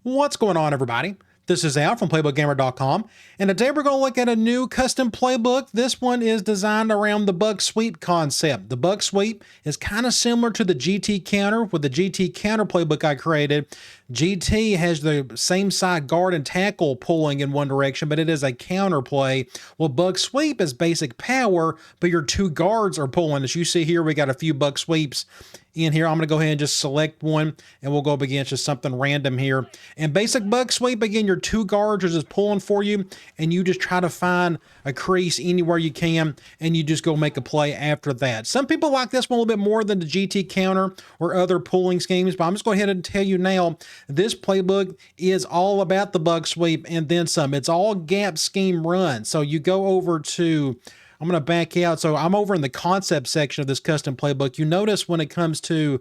What's going on, everybody? This is Al from PlaybookGamer.com, and today we're going to look at a new custom playbook. This one is designed around the buck sweep concept. The buck sweep is kind of similar to the GT counter. With the GT counter playbook I created, GT has the same side guard and tackle pulling in one direction, but it is a counter play. Well, buck sweep is basic power, but your two guards are pulling. As you see here, we got a few buck sweeps in here. I'm going to go ahead and just select one, and we'll go up against just something random here. And basic buck sweep, again, your two guards are just pulling for you, and you just try to find a crease anywhere you can, and you just go make a play after that. Some people like this one a little bit more than the GT counter or other pulling schemes, but I'm just going to go ahead and tell you now, this playbook is all about the buck sweep and then some. It's all gap scheme run. So you go over to, I'm going to back out. So I'm over in the concept section of this custom playbook. You notice when it comes to,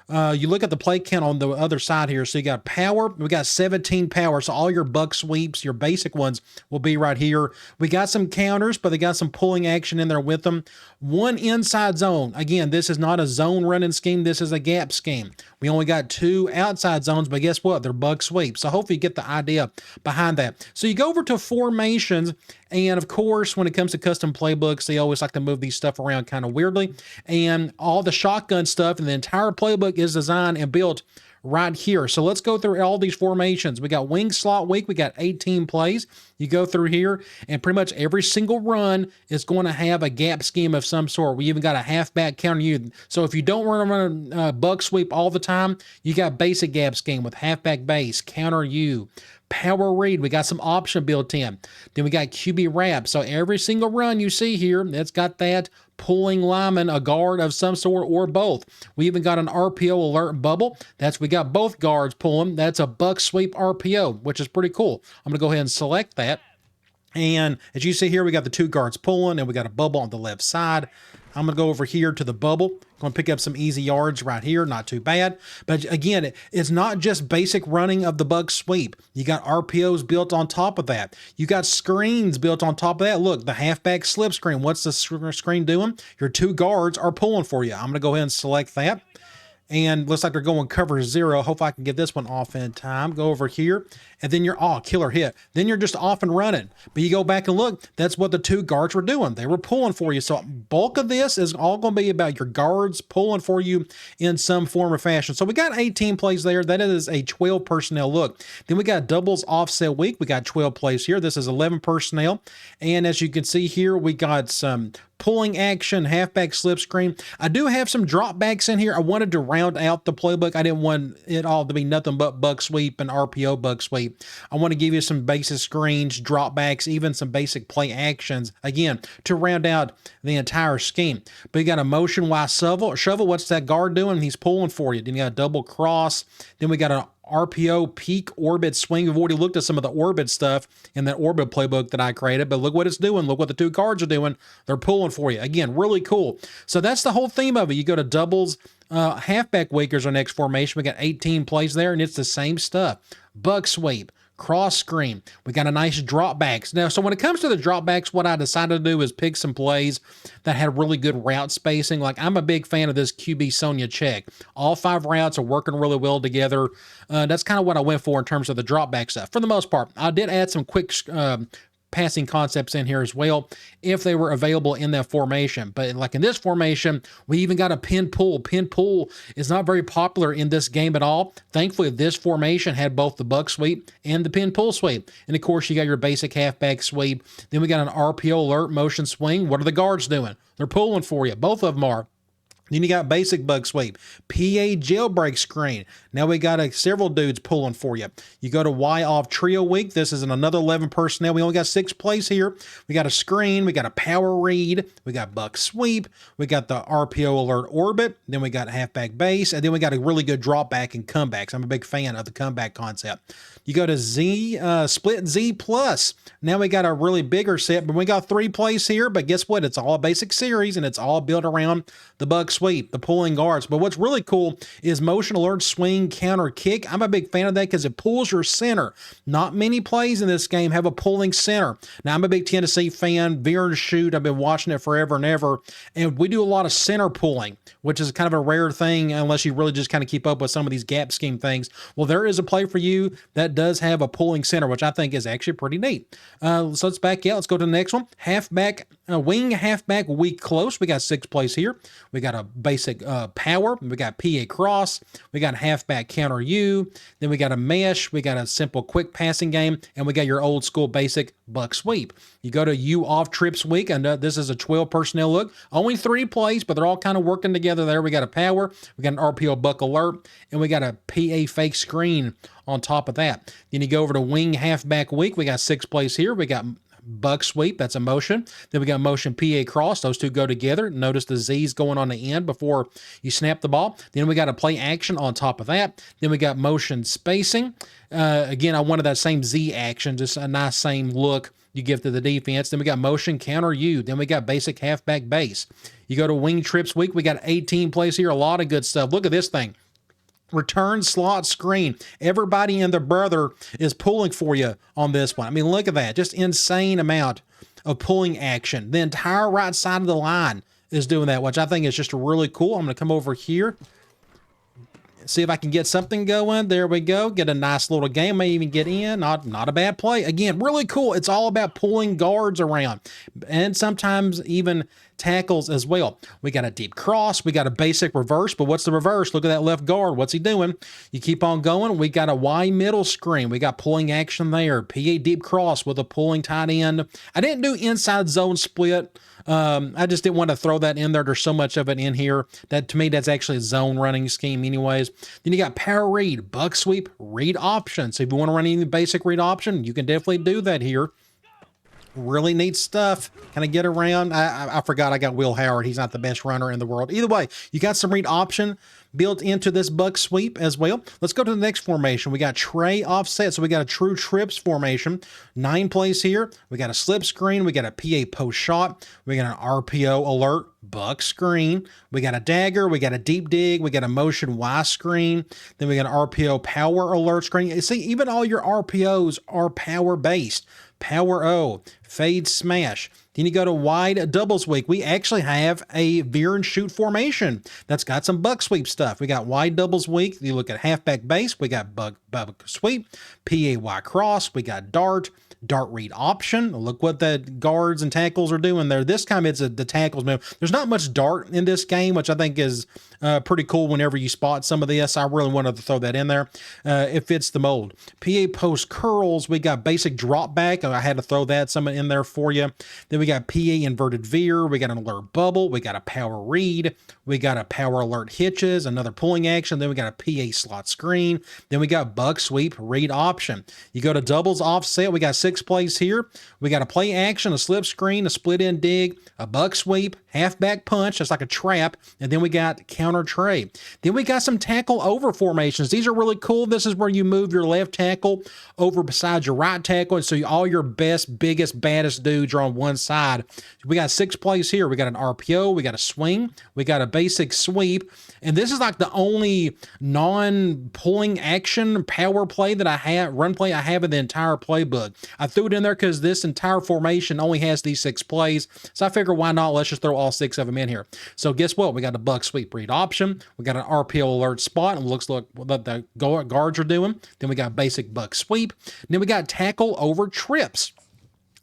you look at the play count on the other side here. So you got power. We got 17 power. So all your buck sweeps, your basic ones, will be right here. We got some counters, but they got some pulling action in there with them. One inside zone. Again, this is not a zone running scheme. This is a gap scheme. We only got two outside zones, but guess what? They're buck sweeps. So hopefully you get the idea behind that. So you go over to formations, and of course, when it comes to custom playbooks, they always like to move these stuff around kind of weirdly. And all the shotgun stuff and the entire playbook is designed and built right here. So let's go through all these formations. We got wing slot week. We got 18 plays. You go through here, and pretty much every single run is going to have a gap scheme of some sort. We even got a halfback counter you. So if you don't run a buck sweep all the time, you got basic gap scheme with halfback base, counter you, power read. We got some option built in. Then we got QB wrap. So every single run you see here, it's got that pulling lineman, a guard of some sort or both. We even got an RPO alert bubble. We got both guards pulling. That's a buck sweep RPO, which is pretty cool. I'm going to go ahead and select that. And as you see here, we got the two guards pulling, and we got a bubble on the left side. I'm going to go over here to the bubble. Going to pick up some easy yards right here. Not too bad. But again, it's not just basic running of the buck sweep. You got RPOs built on top of that. You got screens built on top of that. Look, the halfback slip screen. What's the screen doing? Your two guards are pulling for you. I'm going to go ahead and select that. And looks like they're going cover zero. Hope I can get this one off in time. Go over here, and then you're, killer hit. Then you're just off and running. But you go back and look, that's what the two guards were doing. They were pulling for you. So bulk of this is all going to be about your guards pulling for you in some form or fashion. So we got 18 plays there. That is a 12 personnel look. Then we got doubles offset week. We got 12 plays here. This is 11 personnel. And as you can see here, we got some pulling action, halfback slip screen. I do have some dropbacks in here. I wanted to round out the playbook. I didn't want it all to be nothing but buck sweep and RPO buck sweep. I want to give you some basic screens, dropbacks, even some basic play actions, again, to round out the entire scheme. But you got a motion Y shovel. What's that guard doing? He's pulling for you. Then you got a double cross. Then we got an RPO peak orbit swing. We've already looked at some of the orbit stuff in that orbit playbook that I created, but look what it's doing. Look what the two guards are doing. They're pulling for you. Again, really cool. So that's the whole theme of it. You go to doubles, halfback week is our next formation. We got 18 plays there, and it's the same stuff. Buck sweep, cross screen. We got a nice dropbacks. Now, so when it comes to the dropbacks, what I decided to do is pick some plays that had really good route spacing. Like, I'm a big fan of this QB Sonia check. All 5 routes are working really well together. That's kind of what I went for in terms of the dropback stuff. For the most part, I did add some quick passing concepts in here as well if they were available in that formation. But like in this formation, we even got a pin pull. Pin pull is not very popular in this game at all. Thankfully, this formation had both the buck sweep and the pin pull sweep. And of course, you got your basic halfback sweep. Then we got an RPO alert motion swing. What are the guards doing? They're pulling for you. Both of them are. Then you got basic buck sweep, PA jailbreak screen. Now we got several dudes pulling for you. You go to Y off trio week. This is another 11 personnel. We only got 6 plays here. We got a screen. We got a power read. We got buck sweep. We got the RPO alert orbit. Then we got halfback base. And then we got a really good drop back and comebacks. I'm a big fan of the comeback concept. You go to Z, split Z plus. Now we got a really bigger set, but we got 3 plays here. But guess what? It's all a basic series, and it's all built around the buck sweep. sweep, the pulling guards. But what's really cool is motion alert, swing, counter, kick. I'm a big fan of that because it pulls your center. Not many plays in this game have a pulling center. Now, I'm a big Tennessee fan, veer and shoot. I've been watching it forever and ever, and we do a lot of center pulling, which is kind of a rare thing unless you really just kind of keep up with some of these gap scheme things. Well, there is a play for you that does have a pulling center, which I think is actually pretty neat. So let's back out. Let's go to the next one. Halfback, wing halfback weak close. We got 6 plays here. We got a basic power. We got PA cross. We got halfback counter U. Then we got a mesh. We got a simple quick passing game. And we got your old school basic buck sweep. You go to U off trips week, and this is a 12 personnel look. Only 3 plays, but they're all kind of working together there. We got a power. We got an RPO buck alert. And we got a PA fake screen on top of that. Then you go over to wing halfback week. We got 6 plays here. We got buck sweep, that's a motion. Then we got motion PA cross. Those two go together. Notice the Z's going on the end before you snap the ball. Then we got a play action on top of that. Then we got motion spacing. Again, I wanted that same Z action, just a nice same look you give to the defense. Then we got motion counter U. Then we got basic halfback base. You go to wing trips week. We got 18 plays here. A lot of good stuff. Look at this thing. Return slot screen. Everybody and their brother is pulling for you on this one. I mean, look at that. Just insane amount of pulling action. The entire right side of the line is doing that, which I think is just really cool. I'm going to come over here, see if I can get something going. There we go. Get a nice little game. May even get in. Not a bad play. Again, really cool. It's all about pulling guards around and sometimes even tackles as well. We got a deep cross. We got a basic reverse, but what's the reverse? Look at that left guard. What's he doing? You keep on going. We got a Y middle screen. We got pulling action there. PA deep cross with a pulling tight end. I didn't do inside zone split. I just didn't want to throw that in there. There's so much of it in here that to me, that's actually a zone running scheme anyways. Then you got power read, buck sweep, read option. So if you want to run any basic read option, you can definitely do that here. Really neat stuff. Kind of get around. I forgot I got Will Howard. He's not the best runner in the world. Either way, you got some read option built into this buck sweep as well. Let's go to the next formation. We got tray offset. So we got a true trips formation. 9 plays here. We got a slip screen. We got a PA post shot. We got an RPO alert buck screen. We got a dagger. We got a deep dig. We got a motion Y screen. Then we got an RPO power alert screen. You see, even all your RPOs are power based. Power O, fade smash. Then you go to wide doubles week. We actually have a veer and shoot formation that's got some buck sweep stuff. We got wide doubles week. You look at halfback base. We got buck sweep, PAY cross. We got dart read option. Look what the guards and tackles are doing there. This time it's the tackles move. There's not much dart in this game, which I think is pretty cool whenever you spot some of this. I really wanted to throw that in there. It fits the mold. PA post curls. We got basic drop back. I had to throw that some in there for you. Then we got PA inverted veer. We got an alert bubble. We got a power read. We got a power alert hitches, another pulling action. Then we got a PA slot screen. Then we got buck sweep read option. You go to doubles offset. We got 6 plays here. We got a play action, a slip screen, a split end dig, a buck sweep, halfback punch. That's like a trap. And then we got counter tray. Then we got some tackle over formations. These are really cool. This is where you move your left tackle over beside your right tackle. And so all your best, biggest, baddest dudes are on one side. We got 6 plays here. We got an RPO. We got a swing. We got a basic sweep. And this is like the only non-pulling action power play that I have, run play I have in the entire playbook. I threw it in there because this entire formation only has these 6 plays. So I figure why not? Let's just throw all 6 of them in here. So guess what? We got a buck sweep read option. We got an RPO alert spot. And it looks like what the guards are doing. Then we got basic buck sweep. And then we got tackle over trips.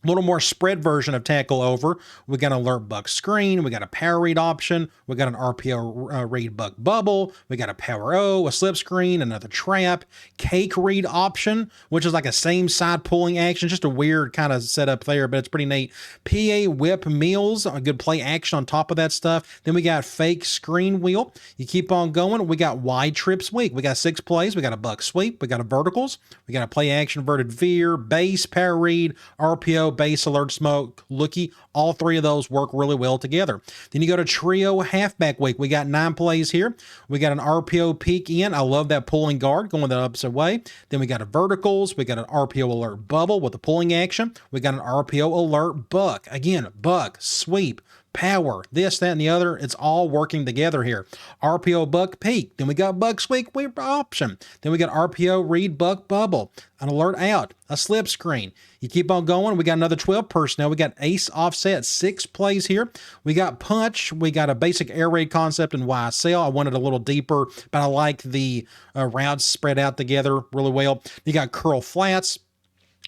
A little more spread version of tackle over. We got an alert buck screen. We got a power read option. We got an RPO read buck bubble. We got a power O, a slip screen, another trap, cake read option, which is like a same side pulling action. Just a weird kind of setup there, but it's pretty neat. PA whip meals, a good play action on top of that stuff. Then we got fake screen wheel. You keep on going. We got wide trips week. We got 6 plays. We got a buck sweep. We got a verticals. We got a play action verted veer, base, power read, RPO, base alert smoke looky. All 3 of those work really well together. Then you go to trio halfback week. We got 9 plays here. We got an RPO peek in. I love that pulling guard going the opposite way. Then we got a verticals. We got an RPO alert bubble with a pulling action. We got an RPO alert buck. Again, buck, sweep, power, this, that, and the other. It's all working together here. RPO buck peak. Then we got buck sweep option. Then we got RPO read buck bubble, an alert out, a slip screen. You keep on going. We got another 12 personnel. We got ace offset, 6 plays here. We got punch. We got a basic air raid concept in YSL. I wanted a little deeper, but I like the routes spread out together really well. You got curl flats.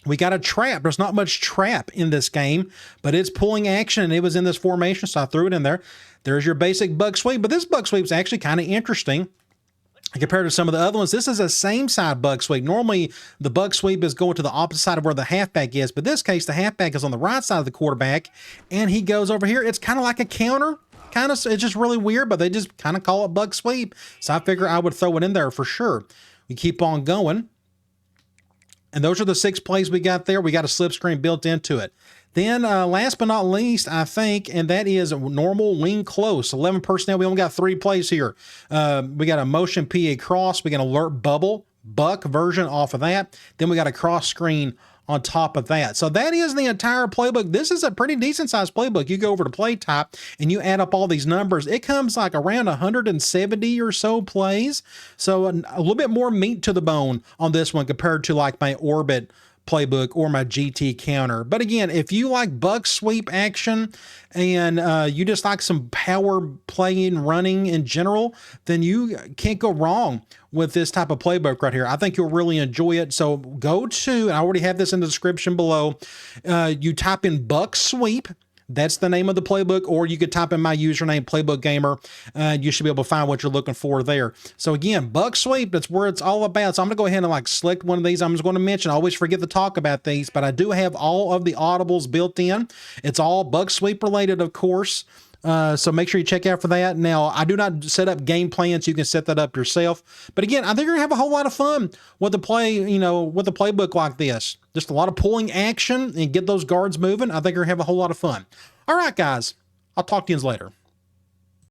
We got a trap. There's not much trap in this game, but it's pulling action, and it was in this formation, so I threw it in there. There's your basic buck sweep, but this buck sweep is actually kind of interesting compared to some of the other ones. This is a same side buck sweep. Normally, the buck sweep is going to the opposite side of where the halfback is, but in this case, the halfback is on the right side of the quarterback, and he goes over here. It's kind of like a counter. It's just really weird, but they just kind of call it buck sweep, so I figure I would throw it in there for sure. We keep on going. And those are the 6 plays we got there. We got a slip screen built into it. Then last but not least, I think, and that is normal lean close. 11 personnel. We only got 3 plays here. We got a motion PA cross. We got an alert bubble, buck version off of that. Then we got a cross screen on top of that. So that is the entire playbook. This is a pretty decent sized playbook. You go over to play type and you add up all these numbers. It comes like around 170 or so plays. So a little bit more meat to the bone on this one compared to like my Orbit playbook or my GT counter. But again, if you like buck sweep action and you just like some power playing, running in general, then you can't go wrong with this type of playbook right here. I think you'll really enjoy it. So go to, and I already have this in the description below, you type in buck sweep. That's the name of the playbook, or you could type in my username, PlaybookGamer. You should be able to find what you're looking for there. So again, buck sweep, that's where it's all about. So I'm going to go ahead and like select one of these. I'm just going to mention, I always forget to talk about these, but I do have all of the audibles built in. It's all buck sweep related, of course. So make sure you check out for that. Now, I do not set up game plans. You can set that up yourself. But again, I think you're gonna have a whole lot of fun with the with the playbook like this. Just a lot of pulling action and get those guards moving. I think you're gonna have a whole lot of fun. All right, guys. I'll talk to you later.